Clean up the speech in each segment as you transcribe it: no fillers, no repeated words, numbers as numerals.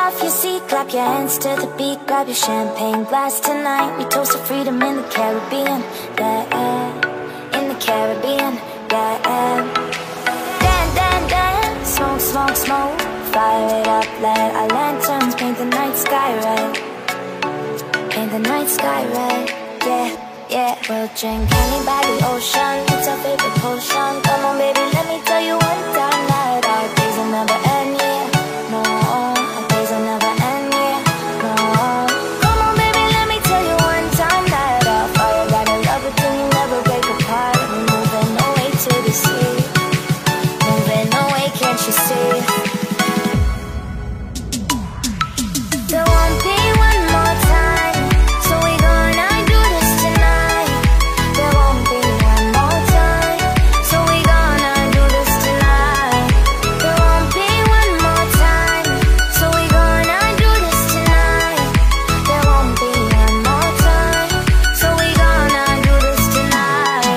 off your seat, clap your hands to the beat, grab your champagne glass tonight. We toast to freedom in the Caribbean, yeah, in the Caribbean, yeah. Dan, dan, dan, smoke, smoke, smoke, fire it up, let our lanterns paint the night sky red, paint the night sky red, yeah, yeah. We'll drink honey by the ocean, it's our favorite potion. Come on baby, let me tell you one time that our days will never end, yeah, no, our days will never end, yeah, no. Come on baby, let me tell you one time that our fire got a love it till you never break apart. We're moving away to the sea, moving away, can't you see? There won't be one more time, so we gonna do this tonight. There won't be one more time, so we gonna do this tonight. There won't be one more time, so we gonna do this tonight. There won't be one more time, so we gonna do this tonight.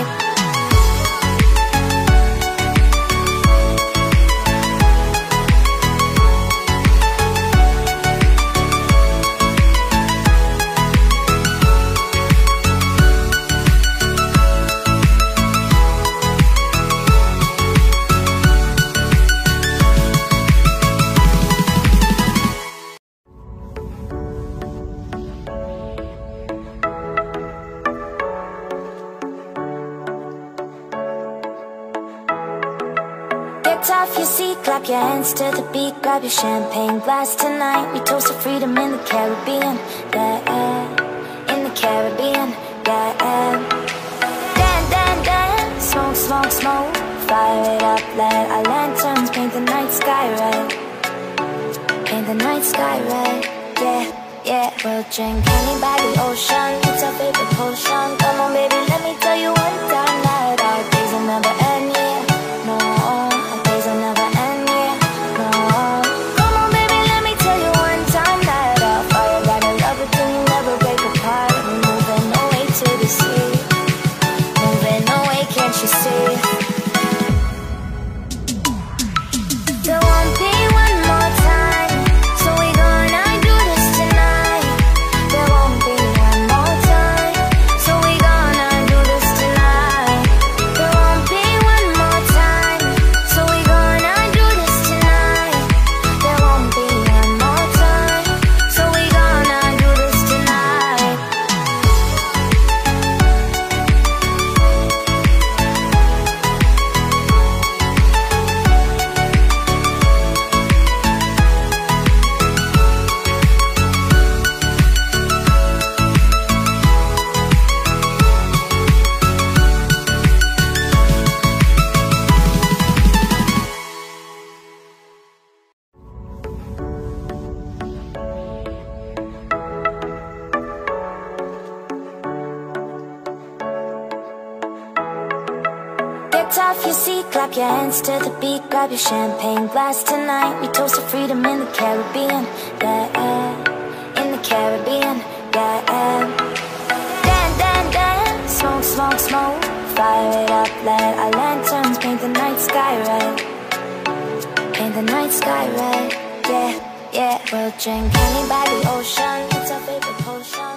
Get off your seat, clap your hands to the beat, grab your champagne glass tonight. We toast to freedom in the Caribbean, yeah, in the Caribbean, yeah. Dan, dan, dan, smoke, smoke, smoke, fire it up, let our lanterns paint the night sky red, paint the night sky red, yeah, yeah. We'll drink honey by the ocean, it's our favorite potion. Come on baby, let me tell you one time that our days will never end, yeah, no, our days will never end, yeah, no. Come on baby, let me tell you one time that our fire got a love it till you never break apart. We're moving away to the sea, moving away, can't you see? There won't be one more time, so we gonna do this tonight. There won't be one more time, so we gonna do this tonight. There won't be one more time, so we gonna do this tonight. There won't be one more time, so we gonna do this tonight. Get off your seat, clap your hands to the beat, grab your champagne glass tonight. We toast to freedom in the Caribbean, yeah, in the Caribbean, yeah. Dan, dan, dan, smoke, smoke, smoke, fire it up, let our lanterns paint the night sky red, paint the night sky red, yeah, yeah. We'll drink honey by the ocean, it's our favorite potion.